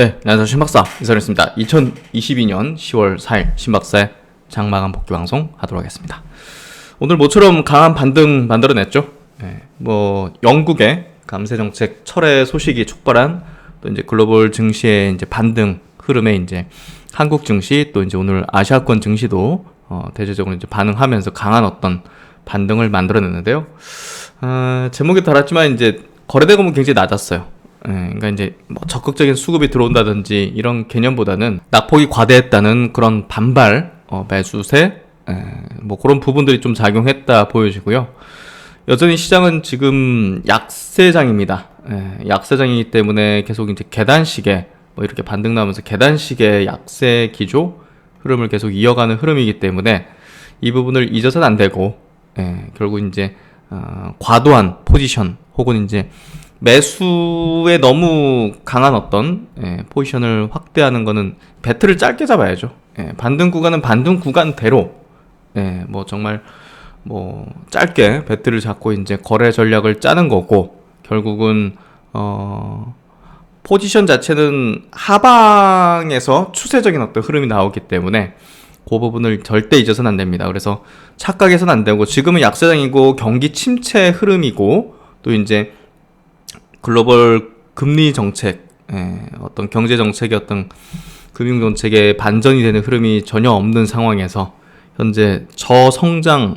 네, 안녕하세요. 신박사 이선했습니다. 2022년 10월 4일 신박사의 장마감 복귀 방송 하도록 하겠습니다. 오늘 모처럼 강한 반등 만들어냈죠. 영국의 감세 정책 철회 소식이 촉발한 또 이제 글로벌 증시의 이제 반등 흐름에 이제 한국 증시 또 이제 오늘 아시아권 증시도 대체적으로 이제 반응하면서 강한 어떤 반등을 만들어냈는데요. 제목에 달았지만 이제 거래대금은 굉장히 낮았어요. 그러니까 이제 뭐 적극적인 수급이 들어온다든지 이런 개념보다는 낙폭이 과대했다는 그런 반발, 매수세, 뭐 그런 부분들이 좀 작용했다 보여지고요. 여전히 시장은 지금 약세장입니다. 약세장이기 때문에 계속 이제 계단식의 뭐 이렇게 반등 나오면서 계단식의 약세 기조 흐름을 계속 이어가는 흐름이기 때문에 이 부분을 잊어서는 안 되고, 결국 이제 과도한 포지션 혹은 이제 매수에 너무 강한 어떤 포지션을 확대하는 거는 배틀을 짧게 잡아야죠. 반등 구간은 반등 구간대로 뭐 정말 뭐 짧게 배틀을 잡고 이제 거래 전략을 짜는 거고, 결국은 포지션 자체는 하방에서 추세적인 어떤 흐름이 나오기 때문에 그 부분을 절대 잊어서는 안 됩니다. 그래서 착각해서는 안 되고, 지금은 약세장이고 경기 침체 흐름이고 또 이제 글로벌 금리 정책, 어떤 경제 정책의 어떤 금융 정책의 반전이 되는 흐름이 전혀 없는 상황에서 현재 저성장의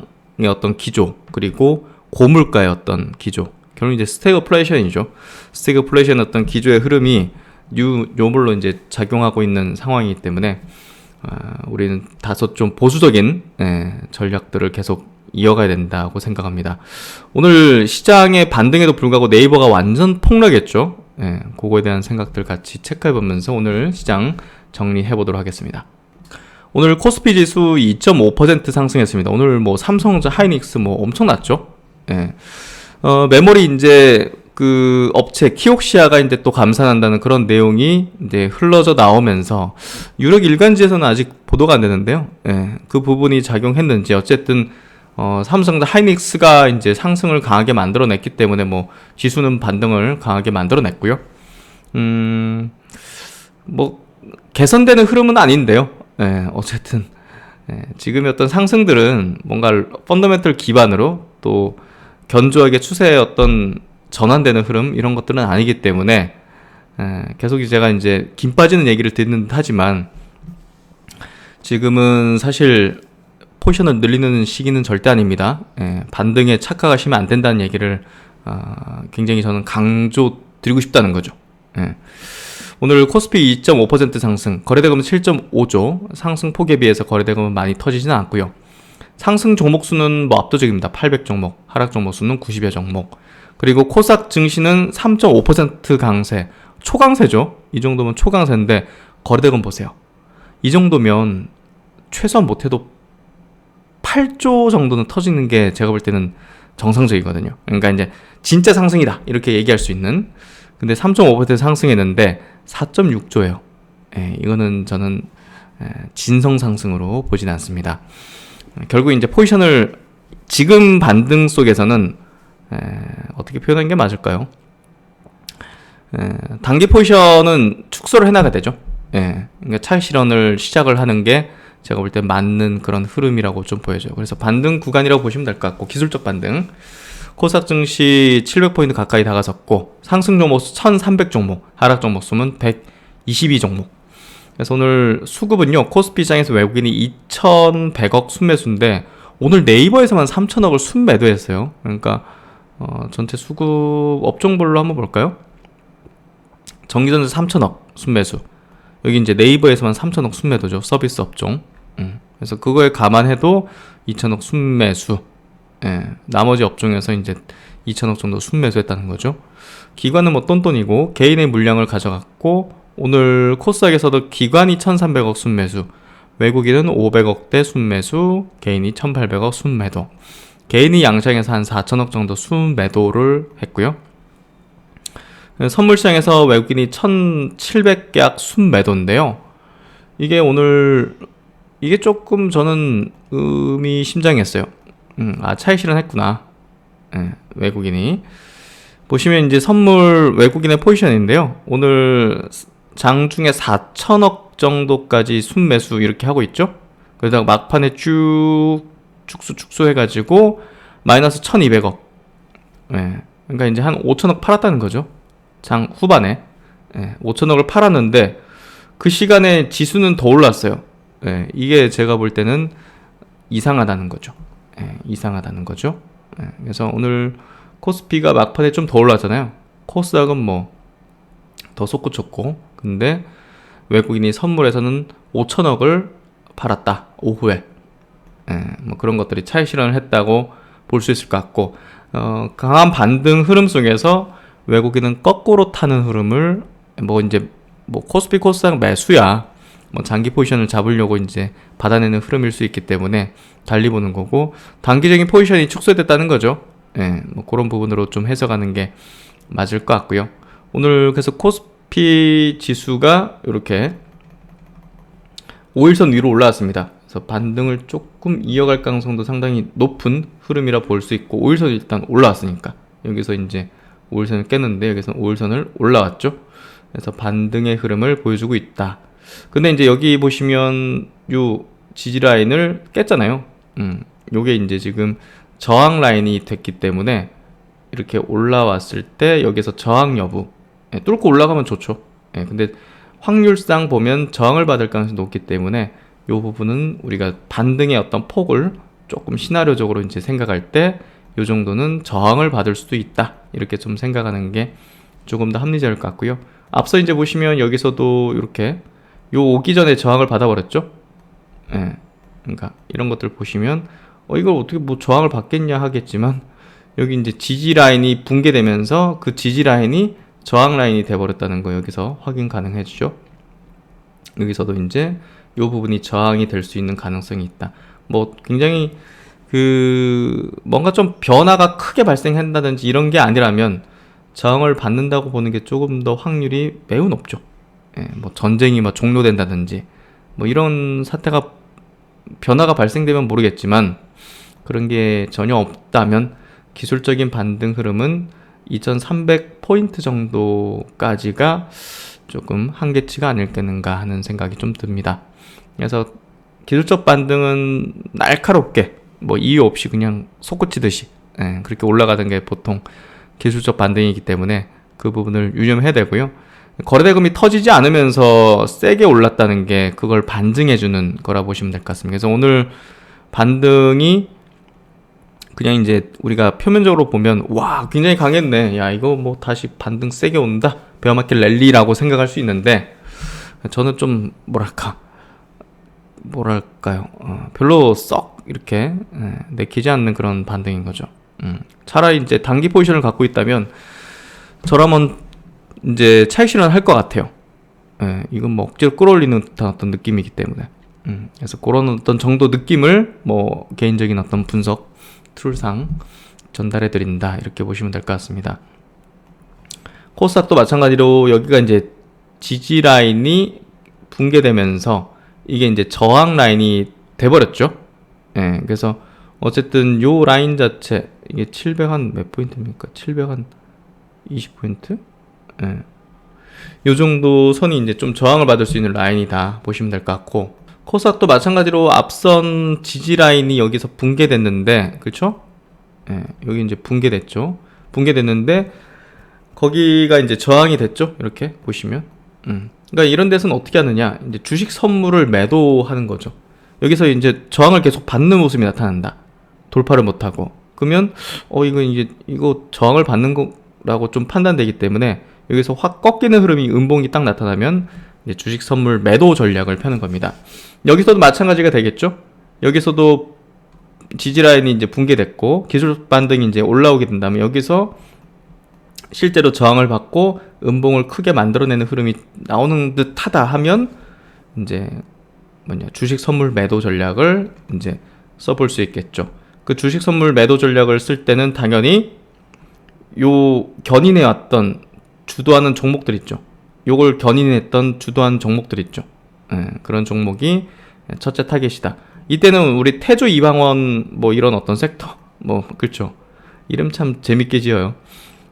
어떤 기조, 그리고 고물가의 어떤 기조, 결국 이제 스태그플레이션이죠. 스태그플레이션 어떤 기조의 흐름이 요물로 이제 작용하고 있는 상황이기 때문에 우리는 다소 좀 보수적인 전략들을 계속 이어가야 된다고 생각합니다. 오늘 시장의 반등에도 불구하고 네이버가 완전 폭락했죠. 그거에 대한 생각들 같이 체크해보면서 오늘 시장 정리해보도록 하겠습니다. 오늘 코스피 지수 2.5% 상승했습니다. 오늘 뭐 삼성전자, 하이닉스 뭐 엄청났죠. 메모리 이제 그 업체 키옥시아가 이제 또 감산한다는 그런 내용이 이제 흘러져 나오면서 유력 일간지에서는 아직 보도가 안 되는데요. 그 부분이 작용했는지 어쨌든 삼성전자, 하이닉스가 이제 상승을 강하게 만들어냈기 때문에 뭐 지수는 반등을 강하게 만들어냈고요. 뭐 개선되는 흐름은 아닌데요. 어쨌든 지금의 어떤 상승들은 뭔가 펀더멘털 기반으로 또 견조하게 추세의 어떤 전환되는 흐름 이런 것들은 아니기 때문에 계속 제가 이제 김 빠지는 얘기를 듣는 듯 하지만 지금은 사실 포지션을 늘리는 시기는 절대 아닙니다. 반등에 착각하시면 안 된다는 얘기를 굉장히 저는 강조 드리고 싶다는 거죠. 오늘 코스피 2.5% 상승, 거래대금은 7.5조, 상승 폭에 비해서 거래대금은 많이 터지지는 않고요. 상승 종목 수는 뭐 압도적입니다. 800 종목, 하락 종목 수는 90여 종목. 그리고 코스닥 증시는 3.5% 강세, 초강세죠. 이 정도면 초강세인데 거래대금 보세요. 이 정도면 최소한 못해도 8조 정도는 터지는 게 제가 볼 때는 정상적이거든요. 그러니까 이제 진짜 상승이다 이렇게 얘기할 수 있는. 근데 3.5% 상승했는데 4.6조예요. 이거는 저는 진성 상승으로 보진 않습니다. 결국 이제 포지션을 지금 반등 속에서는 어떻게 표현하는 게 맞을까요? 단기 포지션은 축소를 해나가야 되죠. 그러니까 차익 실현을 시작을 하는 게 제가 볼 때 맞는 그런 흐름이라고 좀 보여져요. 그래서 반등 구간이라고 보시면 될 것 같고, 기술적 반등. 코스닥 증시 700포인트 가까이 다가섰고, 상승 종목 수 1300 종목, 하락 종목 수는 122 종목. 그래서 오늘 수급은요, 코스피 시장에서 외국인이 2100억 순매수인데 오늘 네이버에서만 3000억을 순매도했어요. 그러니까 전체 수급 업종별로 한번 볼까요? 전기전자 3000억 순매수. 여기 이제 네이버에서만 3000억 순매도죠. 서비스 업종. 그래서 그거에 감안해도 2000억 순매수. 나머지 업종에서 이제 2000억 정도 순매수했다는 거죠. 기관은 뭐 똔똔이고 개인의 물량을 가져갔고, 오늘 코스닥에서도 기관이 1300억 순매수, 외국인은 500억대 순매수, 개인이 1800억 순매도. 개인이 양장에서 한 4000억 정도 순매도를 했고요. 선물시장에서 외국인이 1700계약 순매도인데요. 이게 오늘 이게 조금 저는 의미심장했어요. 차익 실현했구나. 외국인이. 보시면 이제 선물 외국인의 포지션인데요. 오늘 장중에 4천억 정도까지 순매수 이렇게 하고 있죠. 그러다가 막판에 쭉 축소 해가지고 마이너스 1200억. 예. 그러니까 이제 한 5천억 팔았다는 거죠. 장 후반에. 예. 5천억을 팔았는데 그 시간에 지수는 더 올랐어요. 예. 이게 제가 볼 때는 이상하다는 거죠. 예. 이상하다는 거죠. 예. 그래서 오늘 코스피가 막판에 좀 더 올랐잖아요. 코스닥은 뭐 더 솟구쳤고, 근데 외국인이 선물에서는 5천억을 팔았다 오후에. 뭐 그런 것들이 차익 실현을 했다고 볼 수 있을 것 같고, 강한 반등 흐름 속에서 외국인은 거꾸로 타는 흐름을 뭐 이제 뭐 코스피 코스닥 매수야 뭐 장기 포지션을 잡으려고 이제 받아내는 흐름일 수 있기 때문에 달리 보는 거고, 단기적인 포지션이 축소됐다는 거죠. 뭐 그런 부분으로 좀 해석하는 게 맞을 것 같고요. 오늘 그래서 코스피 지수가 이렇게 5일선 위로 올라왔습니다. 그래서 반등을 조금 이어갈 가능성도 상당히 높은 흐름이라 볼 수 있고, 5일선 일단 올라왔으니까 여기서 이제 5일선을 깼는데 여기서 5일선을 올라왔죠. 그래서 반등의 흐름을 보여주고 있다. 근데 이제 여기 보시면 요 지지 라인을 깼잖아요. 요게 이제 지금 저항 라인이 됐기 때문에 이렇게 올라왔을 때 여기서 저항 여부, 뚫고 올라가면 좋죠. 근데 확률상 보면 저항을 받을 가능성이 높기 때문에 이 부분은 우리가 반등의 어떤 폭을 조금 시나리오적으로 이제 생각할 때 이 정도는 저항을 받을 수도 있다, 이렇게 좀 생각하는 게 조금 더 합리적일 것 같고요. 앞서 이제 보시면 여기서도 이렇게 요 오기 전에 저항을 받아버렸죠. 그러니까 이런 것들 보시면 이걸 어떻게 뭐 저항을 받겠냐 하겠지만, 여기 이제 지지 라인이 붕괴되면서 그 지지 라인이 저항 라인이 돼버렸다는 거 여기서 확인 가능해지죠. 여기서도 이제 요 부분이 저항이 될 수 있는 가능성이 있다. 뭐 굉장히 뭔가 좀 변화가 크게 발생한다든지 이런 게 아니라면 저항을 받는다고 보는 게 조금 더 확률이 매우 높죠. 뭐 전쟁이 뭐 종료된다든지 뭐 이런 사태가 변화가 발생되면 모르겠지만, 그런 게 전혀 없다면 기술적인 반등 흐름은 2300포인트 정도까지가 조금 한계치가 아닐까 하는 생각이 좀 듭니다. 그래서 기술적 반등은 날카롭게 뭐 이유 없이 그냥 솟구치듯이 그렇게 올라가는 게 보통 기술적 반등이기 때문에 그 부분을 유념해야 되고요. 거래대금이 터지지 않으면서 세게 올랐다는 게 그걸 반증해주는 거라 보시면 될 것 같습니다. 그래서 오늘 반등이 그냥 이제 우리가 표면적으로 보면 와 굉장히 강했네, 야 이거 뭐 다시 반등 세게 온다, 베어마켓 랠리라고 생각할 수 있는데, 저는 좀 뭐랄까요, 별로 썩 이렇게 내키지 않는 그런 반등인 거죠. 차라리 이제 단기 포지션을 갖고 있다면 저라면 이제 차익 실현을 할 것 같아요. 이건 뭐 억지로 끌어올리는 듯한 어떤 느낌이기 때문에. 그래서 그런 어떤 정도 느낌을 뭐 개인적인 어떤 분석 툴상 전달해 드린다, 이렇게 보시면 될 것 같습니다. 코스닥도 마찬가지로 여기가 이제 지지 라인이 붕괴되면서 이게 이제 저항 라인이 돼버렸죠. 그래서 어쨌든 요 라인 자체, 이게 700 한 몇 포인트입니까? 700 한 20포인트? 요 정도 선이 이제 좀 저항을 받을 수 있는 라인이다 보시면 될 것 같고, 코스닥도 마찬가지로 앞선 지지 라인이 여기서 붕괴됐는데, 그렇죠? 여기 이제 붕괴됐죠. 붕괴됐는데 거기가 이제 저항이 됐죠. 이렇게 보시면. 그러니까 이런 데서는 어떻게 하느냐, 이제 주식 선물을 매도하는 거죠. 여기서 이제 저항을 계속 받는 모습이 나타난다. 돌파를 못하고. 그러면 이거 저항을 받는 거라고 좀 판단되기 때문에 여기서 확 꺾이는 흐름이 음봉이 딱 나타나면 이제 주식 선물 매도 전략을 펴는 겁니다. 여기서도 마찬가지가 되겠죠. 여기서도 지지 라인이 이제 붕괴됐고 기술 반등이 이제 올라오게 된다면 여기서 실제로 저항을 받고 음봉을 크게 만들어내는 흐름이 나오는 듯하다 하면 이제 주식 선물 매도 전략을 이제 써볼 수 있겠죠. 그 주식 선물 매도 전략을 쓸 때는 당연히 요 견인해 왔던 주도하는 종목들 있죠. 요걸 견인했던 주도하는 종목들 있죠. 그런 종목이 첫째 타겟이다. 이때는 우리 태조 이방원 뭐 이런 어떤 섹터 뭐 그렇죠. 이름 참 재밌게 지어요.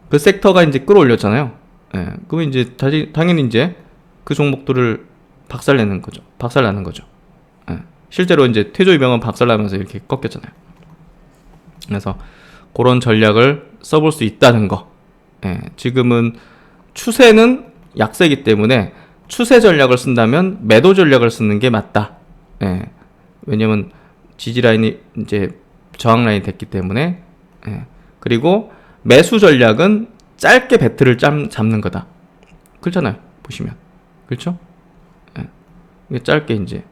그 섹터가 이제 끌어올렸잖아요. 그러면 이제 당연히 이제 그 종목들을 박살내는 거죠. 박살나는 거죠. 예. 실제로 이제 태조이병은 박살나면서 이렇게 꺾였잖아요. 그래서 그런 전략을 써볼 수 있다는 거. 예. 지금은 추세는 약세이기 때문에 추세 전략을 쓴다면 매도 전략을 쓰는 게 맞다. 예. 왜냐면 지지 라인이 이제 저항 라인이 됐기 때문에. 예. 그리고 매수 전략은 짧게 배틀을 잡는 거다. 그렇잖아요. 보시면. 그렇죠? 예. 이게 짧게 이제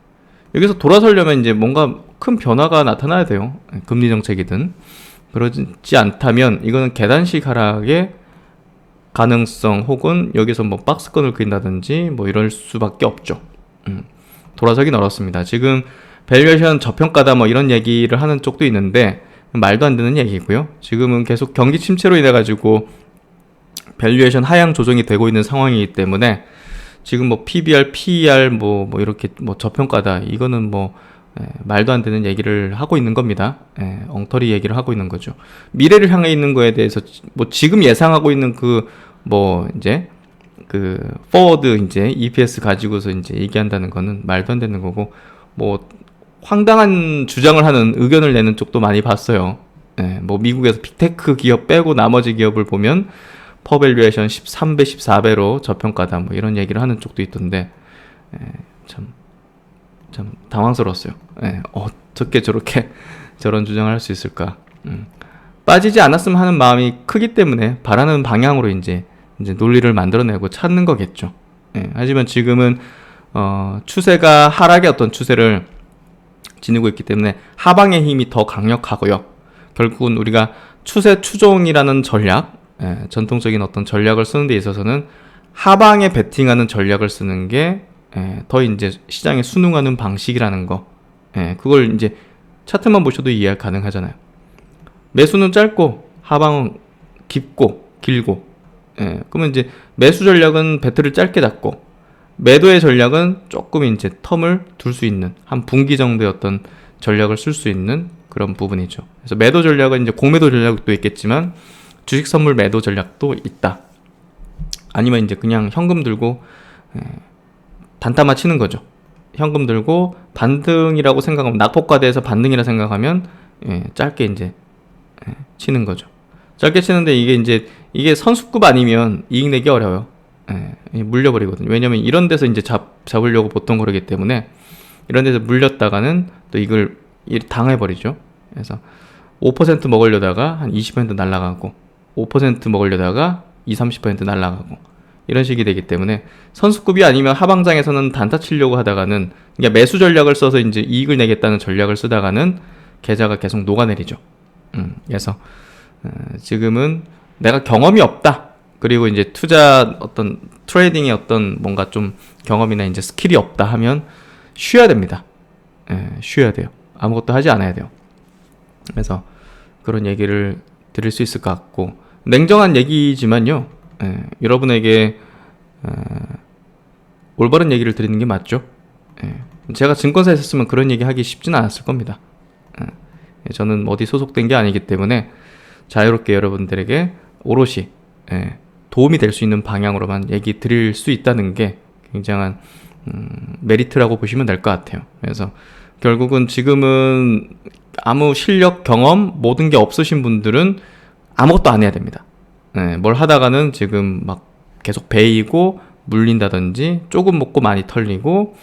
여기서 돌아서려면 이제 뭔가 큰 변화가 나타나야 돼요. 예. 금리 정책이든. 그러지 않다면 이거는 계단식 하락의 가능성 혹은 여기서 뭐 박스권을 그린다든지 뭐 이럴 수밖에 없죠. 돌아서긴 어렵습니다. 지금 밸류에이션 저평가다 뭐 이런 얘기를 하는 쪽도 있는데 말도 안 되는 얘기고요. 지금은 계속 경기 침체로 인해 가지고 밸류에이션 하향 조정이 되고 있는 상황이기 때문에 지금 뭐 PBR, PER 뭐 이렇게 뭐 저평가다 이거는 뭐 말도 안 되는 얘기를 하고 있는 겁니다. 엉터리 얘기를 하고 있는 거죠. 미래를 향해 있는 거에 대해서 뭐 지금 예상하고 있는 그 뭐 이제 그 포워드 이제 EPS 가지고서 이제 얘기한다는 거는 말도 안 되는 거고 뭐 황당한 주장을 하는 의견을 내는 쪽도 많이 봤어요. 뭐 미국에서 빅테크 기업 빼고 나머지 기업을 보면 퍼밸류에이션 13배, 14배로 저평가다 뭐 이런 얘기를 하는 쪽도 있던데 참 당황스러웠어요. 어떻게 저렇게 저런 주장을 할 수 있을까? 빠지지 않았으면 하는 마음이 크기 때문에 바라는 방향으로 이제 논리를 만들어내고 찾는 거겠죠. 하지만 지금은 추세가 하락의 어떤 추세를 지니고 있기 때문에 하방의 힘이 더 강력하고요. 결국은 우리가 추세 추종이라는 전략, 전통적인 어떤 전략을 쓰는 데 있어서는 하방에 베팅하는 전략을 쓰는 게 더 이제 시장에 순응하는 방식이라는 거. 그걸 이제 차트만 보셔도 이해 가능하잖아요. 매수는 짧고 하방은 깊고 길고. 그러면 이제 매수 전략은 배틀을 짧게 잡고 매도의 전략은 조금 이제 텀을 둘 수 있는 한 분기 정도의 어떤 전략을 쓸 수 있는 그런 부분이죠. 그래서 매도 전략은 이제 공매도 전략도 있겠지만 주식 선물 매도 전략도 있다. 아니면 이제 그냥 현금 들고 단타만 치는 거죠. 현금 들고 반등이라고 생각하면 낙폭과대에서 반등이라 생각하면 짧게 이제 치는 거죠. 짧게 치는데 이게 선수급 아니면 이익 내기 어려워요. 물려버리거든요. 왜냐면 이런 데서 이제 잡으려고 보통 그러기 때문에 이런 데서 물렸다가는 또 이걸 당해버리죠. 그래서 5% 먹으려다가 한 20% 날아가고 5% 먹으려다가 20-30% 날아가고 이런 식이 되기 때문에 선수급이 아니면 하방장에서는 단타 치려고 하다가는 그러니까 매수 전략을 써서 이제 이익을 내겠다는 전략을 쓰다가는 계좌가 계속 녹아내리죠. 그래서 지금은 내가 경험이 없다. 그리고 이제 투자 어떤 트레이딩의 어떤 뭔가 좀 경험이나 이제 스킬이 없다 하면 쉬어야 됩니다. 쉬어야 돼요. 아무것도 하지 않아야 돼요. 그래서 그런 얘기를 드릴 수 있을 것 같고 냉정한 얘기지만요. 여러분에게 올바른 얘기를 드리는 게 맞죠. 제가 증권사에 있었으면 그런 얘기 하기 쉽지는 않았을 겁니다. 저는 어디 소속된 게 아니기 때문에 자유롭게 여러분들에게 오롯이 도움이 될 수 있는 방향으로만 얘기 드릴 수 있다는 게 굉장한 메리트라고 보시면 될 것 같아요. 그래서 결국은 지금은 아무 실력, 경험 모든 게 없으신 분들은 아무것도 안 해야 됩니다. 뭘 하다가는 지금 막 계속 베이고 물린다든지 조금 먹고 많이 털리고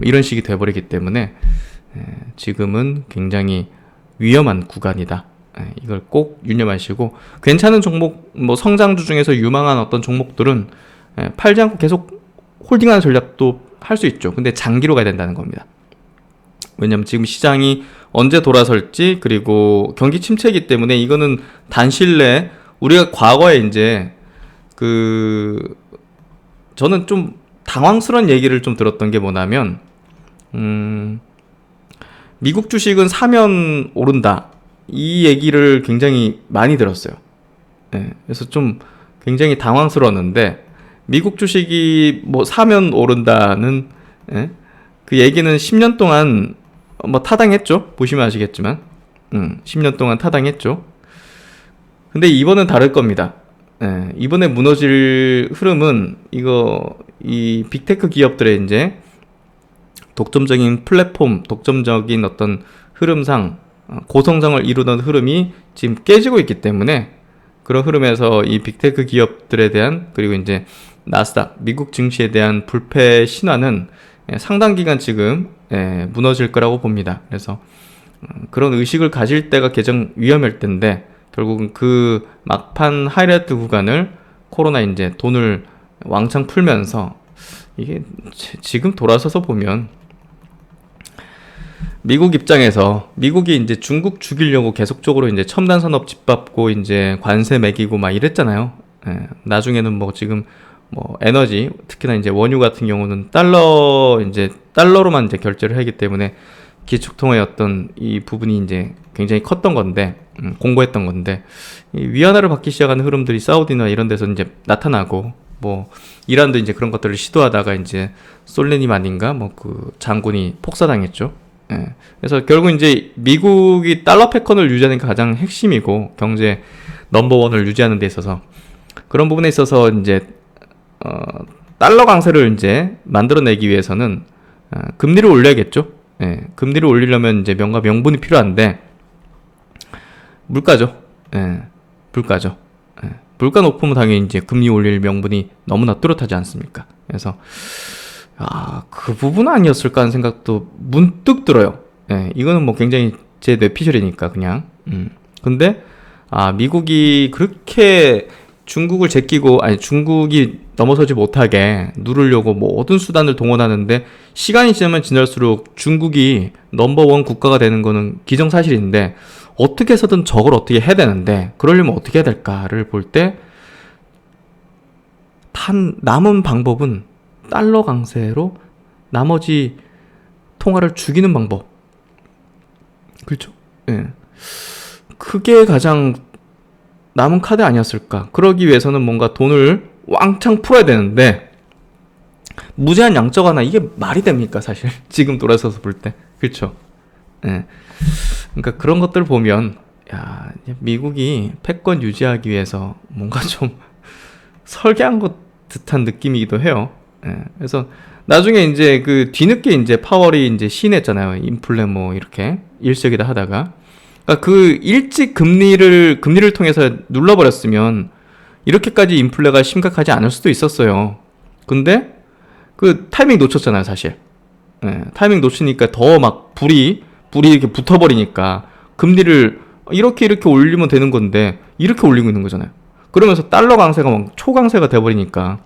이런 식이 돼버리기 때문에 지금은 굉장히 위험한 구간이다. 이걸 꼭 유념하시고 괜찮은 종목 뭐 성장주 중에서 유망한 어떤 종목들은 팔지 않고 계속 홀딩하는 전략도 할 수 있죠. 근데 장기로 가야 된다는 겁니다. 왜냐면 지금 시장이 언제 돌아설지 그리고 경기 침체이기 때문에 이거는 단실 내에 우리가 과거에 이제 저는 좀 당황스러운 얘기를 좀 들었던 게 뭐냐면 미국 주식은 사면 오른다 이 얘기를 굉장히 많이 들었어요. 그래서 좀 굉장히 당황스러웠는데 미국 주식이 뭐 사면 오른다는 그 얘기는 10년 동안 뭐 타당했죠. 보시면 아시겠지만 10년 동안 타당했죠. 근데 이번은 다를 겁니다. 이번에 무너질 흐름은 이 빅테크 기업들의 이제 독점적인 플랫폼, 독점적인 어떤 흐름상 고성장을 이루던 흐름이 지금 깨지고 있기 때문에 그런 흐름에서 이 빅테크 기업들에 대한 그리고 이제 나스닥, 미국 증시에 대한 불패 신화는 상당 기간 지금 무너질 거라고 봅니다. 그래서 그런 의식을 가질 때가 가장 위험할 텐데 결국은 그 막판 하이라이트 구간을 코로나 이제 돈을 왕창 풀면서 이게 지금 돌아서서 보면 미국 입장에서 미국이 이제 중국 죽이려고 계속적으로 이제 첨단 산업 짓밟고 이제 관세 매기고 막 이랬잖아요. 나중에는 뭐 지금 뭐 에너지 특히나 이제 원유 같은 경우는 달러로만 이제 결제를 하기 때문에 기축통화의 어떤 이 부분이 이제 굉장히 컸던 건데 공고했던 건데 이 위안화를 받기 시작하는 흐름들이 사우디나 이런 데서 이제 나타나고 뭐 이란도 이제 그런 것들을 시도하다가 이제 솔레님 아닌가 뭐 그 장군이 폭사당했죠. 그래서 결국 이제 미국이 달러 패권을 유지하는 게 가장 핵심이고 경제 넘버원을 유지하는 데 있어서 그런 부분에 있어서 이제 달러 강세를 이제 만들어내기 위해서는 금리를 올려야겠죠. 금리를 올리려면 이제 명과 명분이 필요한데 물가죠. 물가죠. 물가 높으면 당연히 이제 금리 올릴 명분이 너무나 뚜렷하지 않습니까? 그래서 그 부분 아니었을까 하는 생각도 문득 들어요. 이거는 뭐 굉장히 제 뇌피셜이니까 그냥. 근데 미국이 그렇게 중국을 제끼고 중국이 넘어서지 못하게 누르려고 모든 수단을 동원하는데 시간이 지나면 지날수록 중국이 넘버원 국가가 되는 거는 기정사실인데 어떻게 해서든 저걸 어떻게 해야 되는데 그러려면 어떻게 해야 될까를 볼 때 남은 방법은 달러 강세로 나머지 통화를 죽이는 방법. 그렇죠? 그게 가장 남은 카드 아니었을까. 그러기 위해서는 뭔가 돈을 왕창 풀어야 되는데 무제한 양적 완화 이게 말이 됩니까 사실 지금 돌아서서 볼 때. 그렇죠? 그러니까 그런 것들을 보면 미국이 패권 유지하기 위해서 뭔가 좀 설계한 것 듯한 느낌이기도 해요. 그래서 나중에 이제 그 뒤늦게 이제 파월이 이제 시인했잖아요. 인플레 뭐 이렇게 일시적이다 하다가 그러니까 그 일찍 금리를 통해서 눌러버렸으면 이렇게까지 인플레가 심각하지 않을 수도 있었어요. 근데 그 타이밍 놓쳤잖아요, 사실. 타이밍 놓치니까 더 막 불이 이렇게 붙어버리니까 금리를 이렇게 올리면 되는 건데 이렇게 올리고 있는 거잖아요. 그러면서 달러 강세가 막 초강세가 돼버리니까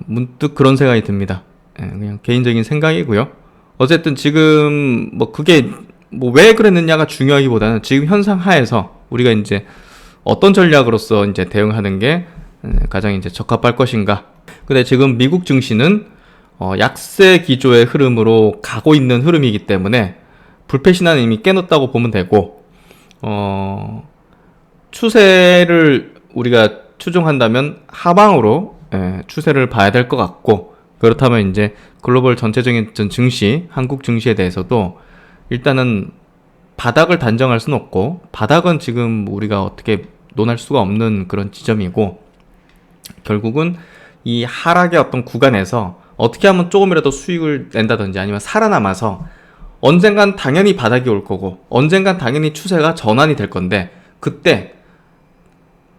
문득 그런 생각이 듭니다. 그냥 개인적인 생각이고요. 어쨌든 지금 뭐 그게 뭐 왜 그랬느냐가 중요하기보다는 지금 현상 하에서 우리가 이제 어떤 전략으로서 이제 대응하는 게 가장 이제 적합할 것인가. 근데 지금 미국 증시는 약세 기조의 흐름으로 가고 있는 흐름이기 때문에 불패 신화는 이미 깨놓았다고 보면 되고 추세를 우리가 추종한다면 하방으로 추세를 봐야 될 것 같고 그렇다면 이제 글로벌 전체적인 증시, 한국 증시에 대해서도 일단은 바닥을 단정할 수는 없고 바닥은 지금 우리가 어떻게 논할 수가 없는 그런 지점이고 결국은 이 하락의 어떤 구간에서 어떻게 하면 조금이라도 수익을 낸다든지 아니면 살아남아서 언젠간 당연히 바닥이 올 거고 언젠간 당연히 추세가 전환이 될 건데 그때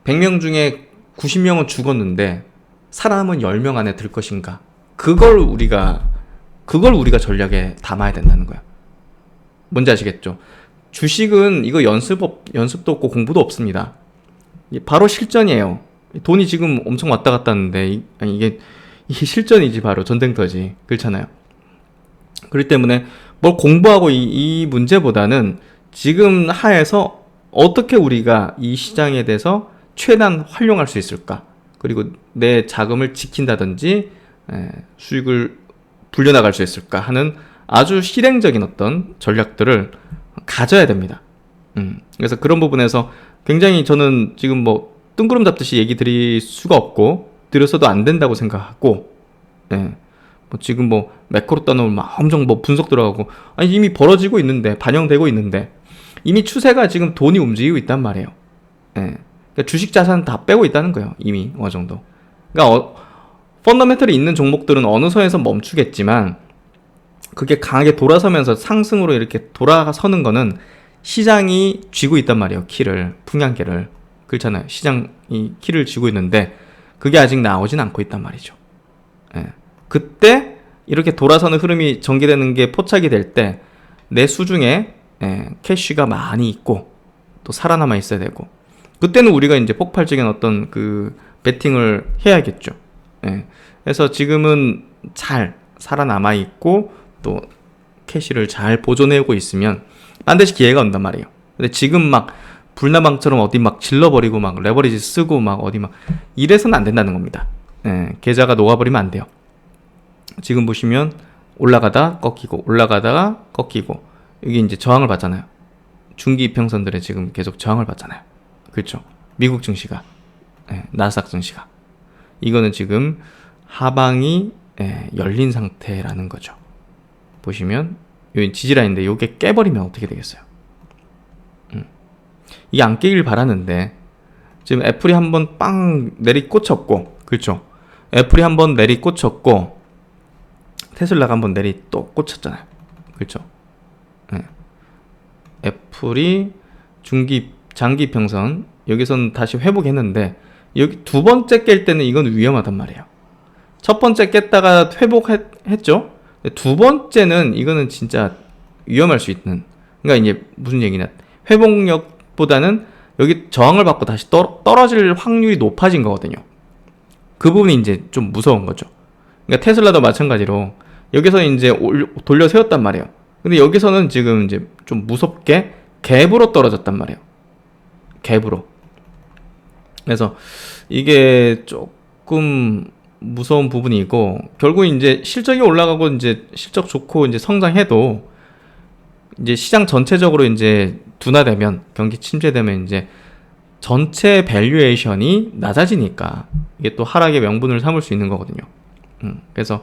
100명 중에 90명은 죽었는데 살아남은 10명 안에 들 것인가 그걸 우리가 전략에 담아야 된다는 거야. 뭔지 아시겠죠? 주식은 이거 연습도 없고 공부도 없습니다. 바로 실전이에요. 돈이 지금 엄청 왔다 갔다 하는데 이게 실전이지 바로 전쟁터지. 그렇잖아요. 그렇기 때문에 뭘 공부하고 이 문제보다는 지금 하에서 어떻게 우리가 이 시장에 대해서 최대한 활용할 수 있을까? 그리고 내 자금을 지킨다든지 수익을 불려나갈 수 있을까 하는 아주 실행적인 어떤 전략들을 가져야 됩니다. 그래서 그런 부분에서 굉장히 저는 지금 뭐 뜬구름 잡듯이 얘기 드릴 수가 없고 드려서도 안 된다고 생각하고 뭐 지금 뭐 매크로 단어를 막 엄청 뭐 분석 들어가고 아니 이미 벌어지고 있는데 반영되고 있는데 이미 추세가 지금 돈이 움직이고 있단 말이에요. 그러니까 주식 자산 다 빼고 있다는 거예요. 이미 어느 정도. 그러니까 펀더멘털이 있는 종목들은 어느 선에서 멈추겠지만 그게 강하게 돌아서면서 상승으로 이렇게 돌아서는 거는 시장이 쥐고 있단 말이에요. 키를, 풍량계를. 그렇잖아요. 시장이 키를 쥐고 있는데 그게 아직 나오진 않고 있단 말이죠. 예. 그때 이렇게 돌아서는 흐름이 전개되는 게 포착이 될 때 내 수중에 캐시가 많이 있고 또 살아남아 있어야 되고 그때는 우리가 이제 폭발적인 어떤 그 베팅을 해야겠죠. 예. 그래서 지금은 잘 살아남아 있고 또 캐시를 잘 보존해오고 있으면 반드시 기회가 온단 말이에요. 근데 지금 막 불나방처럼 어디 막 질러버리고 막 레버리지 쓰고 막 어디 막 이래서는 안 된다는 겁니다. 예. 계좌가 녹아버리면 안 돼요. 지금 보시면 올라가다 꺾이고 올라가다가 꺾이고 이게 이제 저항을 받잖아요. 중기 이평선들에 지금 계속 저항을 받잖아요. 그렇죠? 미국 증시가 나스닥 증시가 이거는 지금 하방이 열린 상태라는 거죠. 보시면 요 지지라인인데 요게 깨버리면 어떻게 되겠어요? 이게 안 깨길 바라는데 지금 애플이 한번 빵 내리꽂혔고 그렇죠? 애플이 한번 내리꽂혔고 테슬라가 한번 내리 또 꽂혔잖아요. 그렇죠? 애플이 장기 평선 여기서는 다시 회복했는데 여기 두 번째 깰 때는 이건 위험하단 말이에요. 첫 번째 깼다가 회복했죠. 두 번째는 이거는 진짜 위험할 수 있는. 그러니까 이제 무슨 얘기냐? 회복력보다는 여기 저항을 받고 다시 떨어질 확률이 높아진 거거든요. 그 부분이 이제 좀 무서운 거죠. 그러니까 테슬라도 마찬가지로 여기서 이제 돌려 세웠단 말이에요. 근데 여기서는 지금 이제 좀 무섭게 갭으로 떨어졌단 말이에요. 갭으로. 그래서 이게 조금 무서운 부분이고 결국 이제 실적이 올라가고 이제 실적 좋고 이제 성장해도 이제 시장 전체적으로 이제 둔화되면 경기 침체되면 이제 전체 밸류에이션이 낮아지니까 이게 또 하락의 명분을 삼을 수 있는 거거든요. 그래서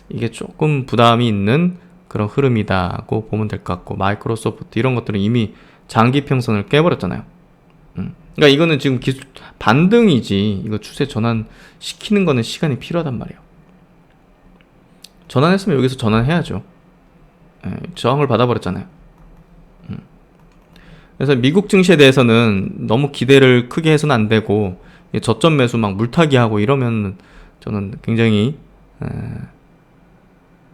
이게 조금 부담이 있는 그런 흐름이다고 보면 될 것 같고 마이크로소프트 이런 것들은 이미 장기 평선을 깨버렸잖아요. 그러니까 이거는 지금 기술 반등이지 이거 추세 전환 시키는 거는 시간이 필요하단 말이에요. 전환했으면 여기서 전환해야죠. 저항을 받아버렸잖아요. 그래서 미국 증시에 대해서는 너무 기대를 크게 해서는 안 되고 저점 매수 막 물타기 하고 이러면 저는 굉장히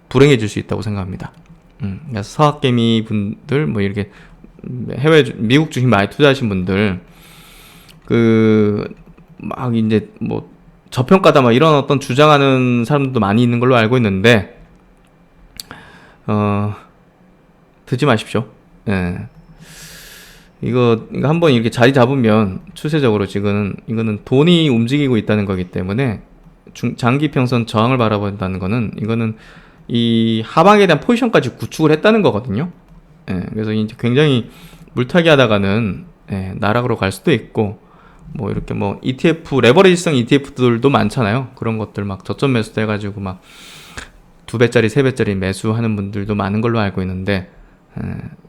불행해질 수 있다고 생각합니다. 그래서 서학개미 분들 뭐 이렇게 미국 주식 많이 투자하신 분들 막 이제 뭐 저평가다 막 이런 어떤 주장하는 사람들도 많이 있는 걸로 알고 있는데 듣지 마십시오. 이거 한번 이렇게 자리 잡으면 추세적으로 지금 이거는 돈이 움직이고 있다는 거기 때문에 장기 평선 저항을 바라본다는 거는 이거는 이 하방에 대한 포지션까지 구축을 했다는 거거든요. 그래서 이제 굉장히 물타기 하다가는 나락으로 갈 수도 있고 뭐 이렇게 뭐 ETF 레버리지성 ETF들도 많잖아요. 그런 것들 막 저점 매수 돼가지고 막 2배짜리 3배짜리 매수하는 분들도 많은 걸로 알고 있는데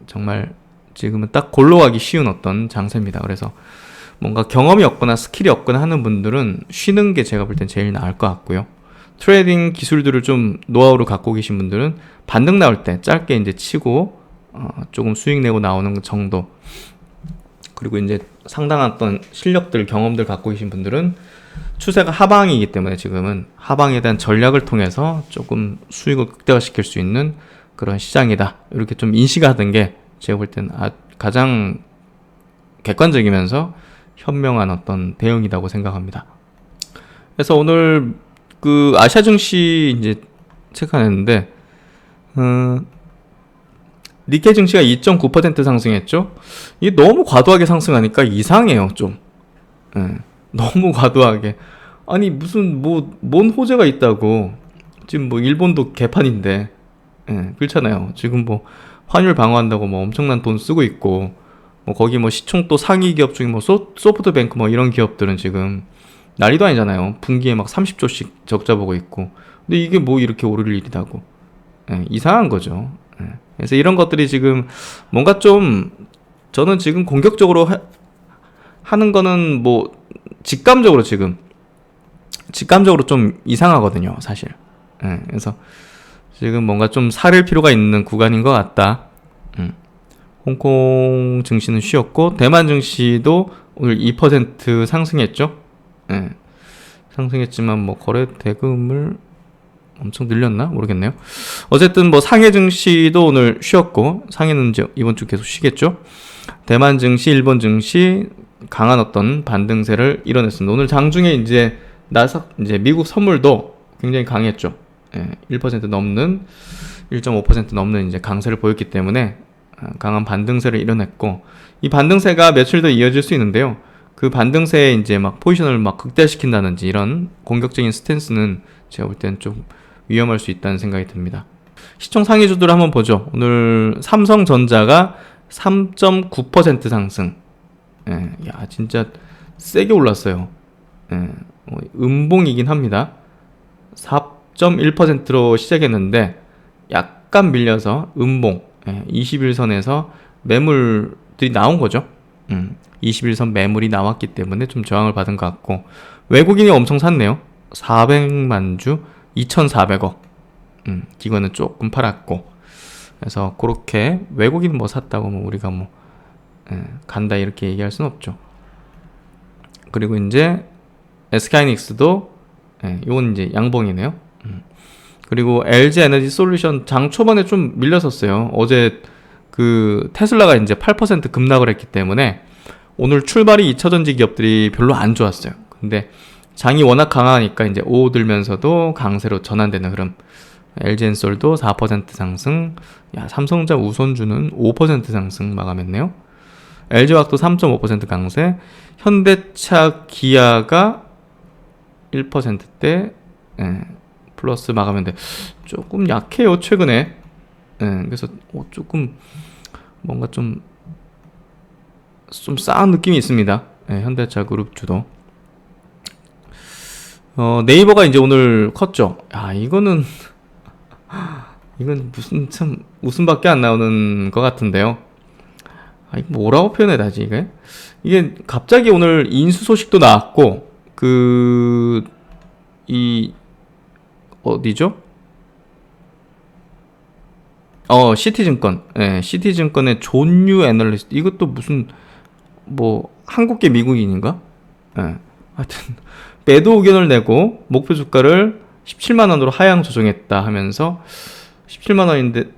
정말 지금은 딱 골로 가기 쉬운 어떤 장세입니다. 그래서 뭔가 경험이 없거나 스킬이 없거나 하는 분들은 쉬는 게 제가 볼 땐 제일 나을 것 같고요. 트레이딩 기술들을 좀 노하우를 갖고 계신 분들은 반등 나올 때 짧게 이제 치고 조금 수익 내고 나오는 정도. 그리고 이제 상당한 어떤 실력들, 경험들 갖고 계신 분들은 추세가 하방이기 때문에 지금은 하방에 대한 전략을 통해서 조금 수익을 극대화시킬 수 있는 그런 시장이다. 이렇게 좀 인식하는 게 제가 볼 때는 가장 객관적이면서 현명한 어떤 대응이라고 생각합니다. 그래서 오늘 그 아시아 증시 이제 체크했는데 니케이 증시가 2.9% 상승했죠. 이게 너무 과도하게 상승하니까 이상해요, 좀. 너무 과도하게. 아니 무슨 뭔 호재가 있다고. 지금 뭐 일본도 개판인데, 그렇잖아요. 지금 뭐 환율 방어한다고 뭐 엄청난 돈 쓰고 있고, 뭐 거기 뭐 시총 또 상위 기업 중에 뭐 소프트뱅크 뭐 이런 기업들은 지금 난리도 아니잖아요. 분기에 막 30조씩 적자 보고 있고. 근데 이게 뭐 이렇게 오를 일이라고. 이상한 거죠. 그래서 이런 것들이 지금 뭔가 좀 저는 지금 공격적으로 하는 거는 뭐 직감적으로 좀 이상하거든요, 사실. 그래서 지금 뭔가 좀 사릴 필요가 있는 구간인 것 같다. 홍콩 증시는 쉬었고, 대만 증시도 오늘 2% 상승했죠. 상승했지만 뭐 거래 대금을 엄청 늘렸나 모르겠네요. 어쨌든 뭐 상해 증시도 오늘 쉬었고, 상해는 이제 이번 주 계속 쉬겠죠. 대만 증시, 일본 증시 강한 어떤 반등세를 이뤄냈습니다. 오늘 장중에 이제 이제 미국 선물도 굉장히 강했죠. 1% 넘는 1.5% 넘는 이제 강세를 보였기 때문에 강한 반등세를 이뤄냈고, 이 반등세가 며칠 더 이어질 수 있는데요. 그 반등세에 이제 막 포지션을 막 극대화시킨다든지 이런 공격적인 스탠스는 제가 볼 때는 좀 위험할 수 있다는 생각이 듭니다. 시총 상위주들을 한번 보죠. 오늘 삼성전자가 3.9% 상승. 야, 진짜 세게 올랐어요. 음봉이긴 합니다. 4.1%로 시작했는데 약간 밀려서 음봉, 21선에서 매물들이 나온 거죠. 21선 매물이 나왔기 때문에 좀 저항을 받은 것 같고, 외국인이 엄청 샀네요. 400만 주, 2,400억. 기관은 조금 팔았고, 그래서 그렇게 외국인 뭐 샀다고 뭐 우리가 뭐 간다 이렇게 얘기할 수는 없죠. 그리고 이제 SK하이닉스도 이건 이제 양봉이네요. 그리고 LG 에너지 솔루션 장 초반에 좀 밀렸었어요. 어제 그 테슬라가 이제 8% 급락을 했기 때문에 오늘 출발이 2차전지 기업들이 별로 안 좋았어요. 근데 장이 워낙 강하니까 이제 오들면서도 강세로 전환되는 흐름. LG엔솔도 4% 상승, 삼성전자 우선주는 5% 상승 마감했네요. LG화학도 3.5% 강세, 현대차 기아가 1%대 플러스 마감했는데 조금 약해요, 최근에. 그래서 조금 뭔가 좀 싸한 느낌이 있습니다. 현대차 그룹주도. 네이버가 이제 오늘 컸죠. 이건 무슨 참 웃음밖에 안 나오는 것 같은데요. 이거 뭐라고 표현해야 되지, 이게 갑자기 오늘 인수 소식도 나왔고, 어디죠? 시티증권. 시티증권의 존유 애널리스트. 이것도 무슨 뭐 한국계 미국인인가? 하여튼 매도 의견을 내고 목표 주가를 17만 원으로 하향 조정했다 하면서, 17만 원인데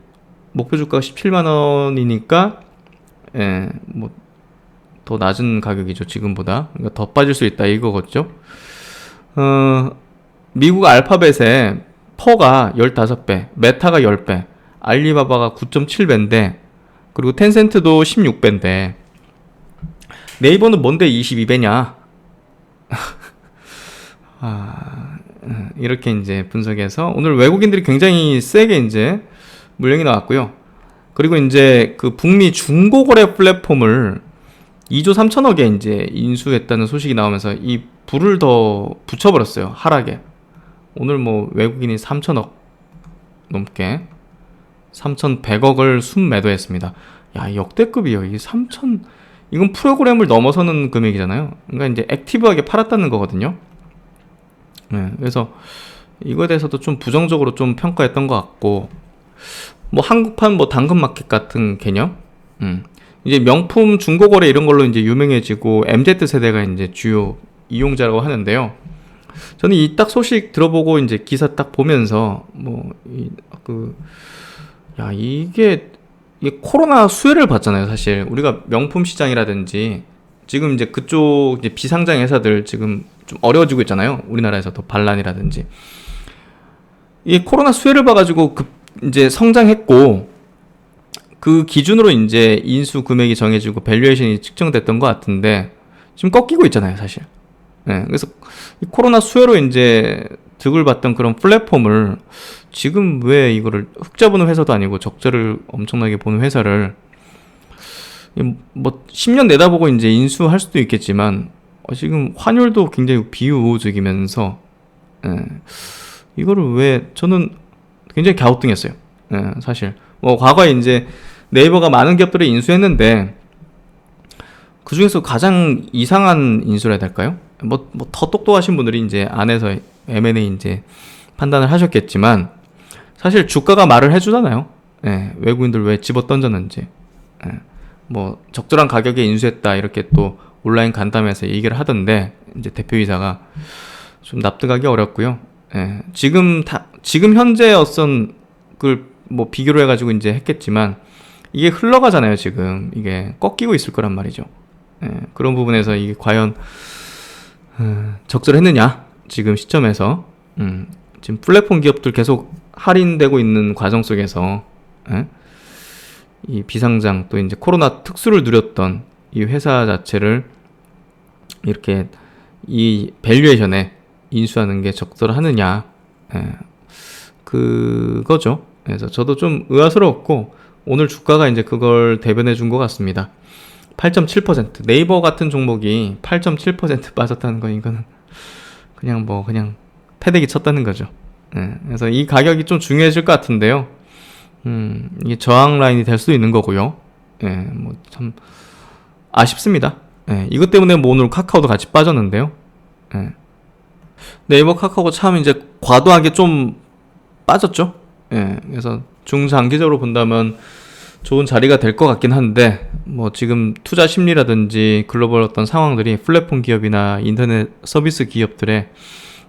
목표 주가가 17만 원이니까 뭐 더 낮은 가격이죠, 지금보다. 그러니까 더 빠질 수 있다 이거겠죠. 미국 알파벳의 퍼가 15배, 메타가 10배, 알리바바가 9.7배인데, 그리고 텐센트도 16배인데 네이버는 뭔데 22배냐? 이렇게 이제 분석해서 오늘 외국인들이 굉장히 세게 이제 물량이 나왔고요. 그리고 이제 그 북미 중고거래 플랫폼을 2조 3천억에 이제 인수했다는 소식이 나오면서 이 불을 더 붙여버렸어요, 하락에. 오늘 뭐 외국인이 3천억 넘게 3,100억을 순매도했습니다. 역대급이에요. 이 3천, 이건 프로그램을 넘어서는 금액이잖아요. 그러니까 이제 액티브하게 팔았다는 거거든요. 그래서 이거에 대해서도 좀 부정적으로 좀 평가했던 것 같고, 뭐 한국판 뭐 당근마켓 같은 개념, 이제 명품 중고거래 이런 걸로 이제 유명해지고 MZ세대가 이제 주요 이용자라고 하는데요. 저는 이 딱 소식 들어보고 이제 기사 딱 보면서 이게 코로나 수혜를 받잖아요, 사실. 우리가 명품 시장이라든지 지금 이제 그쪽 이제 비상장 회사들 지금 좀 어려워지고 있잖아요. 우리나라에서도 반란이라든지. 이 코로나 수혜를 봐가지고 이제 성장했고, 그 기준으로 이제 인수 금액이 정해지고 밸류에이션이 측정됐던 것 같은데 지금 꺾이고 있잖아요, 사실. 그래서 이 코로나 수혜로 이제 득을 봤던 그런 플랫폼을 지금 왜 이거를 흑자 보는 회사도 아니고 적자를 엄청나게 보는 회사를 뭐 10년 내다보고 이제 인수할 수도 있겠지만, 지금 환율도 굉장히 비우호적이면서 이거를 왜, 저는 굉장히 갸우뚱했어요. 사실 뭐 과거에 이제 네이버가 많은 기업들을 인수했는데 그 중에서 가장 이상한 인수를 해야 될까요? 뭐 더 똑똑하신 분들이 이제 안에서 M&A 이제 판단을 하셨겠지만 사실 주가가 말을 해주잖아요. 예, 외국인들 왜 집어 던졌는지. 예, 뭐 적절한 가격에 인수했다 이렇게 또 온라인 간담회에서 얘기를 하던데 이제 대표이사가 좀 납득하기 어렵고요. 예, 지금 현재 어떤 그걸 뭐 비교를 해가지고 이제 했겠지만 이게 흘러가잖아요. 지금 이게 꺾이고 있을 거란 말이죠. 예, 그런 부분에서 이게 과연 적절했느냐 지금 시점에서 지금 플랫폼 기업들 계속 할인되고 있는 과정 속에서 이 비상장 또 이제 코로나 특수를 누렸던 이 회사 자체를 이렇게 이 밸류에이션에 인수하는 게 적절하느냐 그거죠. 그래서 저도 좀 의아스러웠고 오늘 주가가 이제 그걸 대변해 준 것 같습니다. 8.7% 네이버 같은 종목이 8.7% 빠졌다는 거 이거는 그냥 패대기 쳤다는 거죠. 그래서 이 가격이 좀 중요해질 것 같은데요. 이게 저항 라인이 될 수도 있는 거고요. 뭐 참 아쉽습니다. 이것 때문에 뭐 오늘 카카오도 같이 빠졌는데요. 네이버 카카오가 참 이제 과도하게 좀 빠졌죠. 그래서 중장기적으로 본다면 좋은 자리가 될 것 같긴 한데 뭐 지금 투자 심리라든지 글로벌 어떤 상황들이 플랫폼 기업이나 인터넷 서비스 기업들의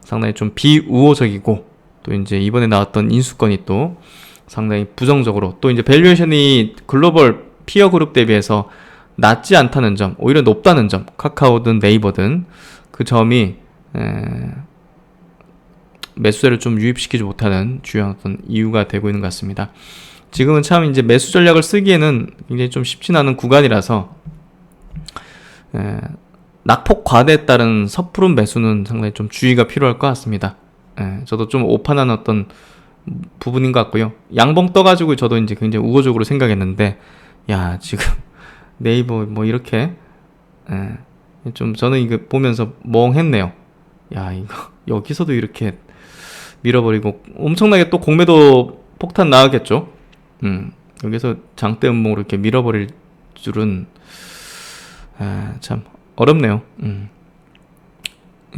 상당히 좀 비우호적이고 또 이제 이번에 나왔던 인수건이 또 상당히 부정적으로 또 이제 밸류에이션이 글로벌 피어 그룹 대비해서 낮지 않다는 점, 오히려 높다는 점, 카카오든 네이버든 그 점이 매수세를 좀 유입시키지 못하는 주요한 어떤 이유가 되고 있는 것 같습니다. 지금은 참 이제 매수 전략을 쓰기에는 굉장히 좀 쉽진 않은 구간이라서 낙폭 과대에 따른 섣부른 매수는 상당히 좀 주의가 필요할 것 같습니다. 저도 좀 오판한 어떤 부분인 것 같고요. 양봉 떠가지고 저도 이제 굉장히 우호적으로 생각했는데 야 지금 네이버 뭐 이렇게 좀 저는 이거 보면서 멍했네요. 야 이거 여기서도 이렇게 밀어버리고 엄청나게 또 공매도 폭탄 나왔겠죠. 여기서 장대 음봉으로 이렇게 밀어버릴 줄은 참 어렵네요.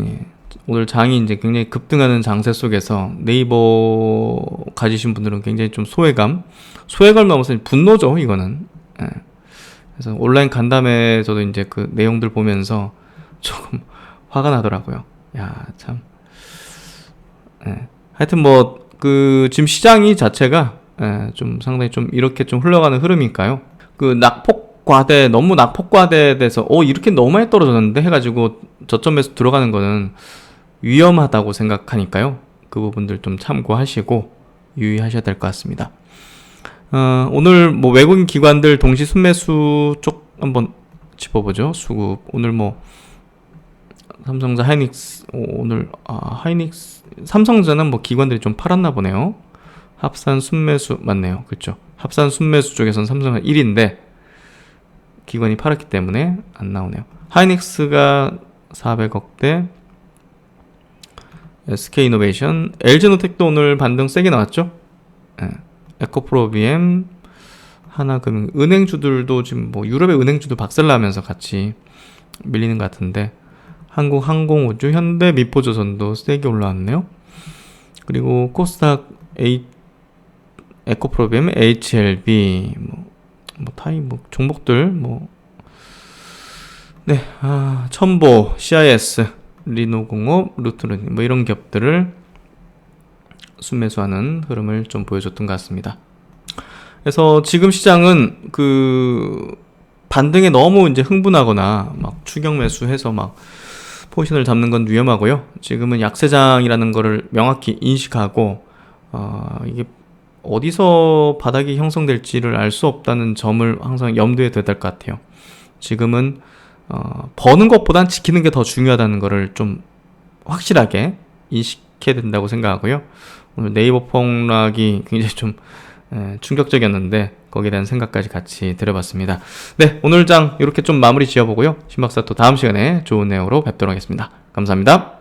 예. 오늘 장이 이제 굉장히 급등하는 장세 속에서 네이버 가지신 분들은 굉장히 좀 소외감 넘어서 분노죠 이거는. 그래서 온라인 간담회 저도 이제 그 내용들 보면서 조금 화가 나더라고요. 야 참. 하여튼 뭐 그 지금 시장이 자체가 좀 상당히 좀 이렇게 좀 흘러가는 흐름이니까요. 그 너무 낙폭 과대에 대해서 이렇게 너무 많이 떨어졌는데 해가지고 저점에서 들어가는 거는 위험하다고 생각하니까요. 그 부분들 좀 참고하시고 유의하셔야 될 것 같습니다. 오늘 뭐 외국인 기관들 동시 순매수 쪽 한번 짚어보죠. 수급 오늘 뭐 삼성전자 하이닉스 오늘 하이닉스 삼성전자는 뭐 기관들이 좀 팔았나 보네요. 합산 순매수 맞네요. 그렇죠. 합산 순매수 쪽에서는 삼성은 1인데 기관이 팔았기 때문에 안 나오네요. 하이닉스가 400억대, SK이노베이션, LG노텍도 오늘 반등 세게 나왔죠. 에코프로비엠, 하나금융, 은행주들도 지금 뭐 유럽의 은행주도 박살나면서 같이 밀리는 것 같은데 한국항공우주, 현대, 미포조선도 세게 올라왔네요. 그리고 코스닥 에코프로비엠, HLB, 타이 종목들 첨보, CIS, 리노공업, 루트론 뭐 이런 기업들을 순매수하는 흐름을 좀 보여줬던 것 같습니다. 그래서 지금 시장은 그 반등에 너무 이제 흥분하거나 막 추격 매수해서 막 포지션을 잡는 건 위험하고요. 지금은 약세장이라는 거를 명확히 인식하고 이게 어디서 바닥이 형성될지를 알 수 없다는 점을 항상 염두에 둬야 될 것 같아요. 지금은 버는 것보단 지키는 게 더 중요하다는 거를 좀 확실하게 인식해야 된다고 생각하고요. 오늘 네이버 폭락이 굉장히 좀 충격적이었는데 거기에 대한 생각까지 같이 드려봤습니다. 네, 오늘 장 이렇게 좀 마무리 지어보고요. 신박사 또 다음 시간에 좋은 내용으로 뵙도록 하겠습니다. 감사합니다.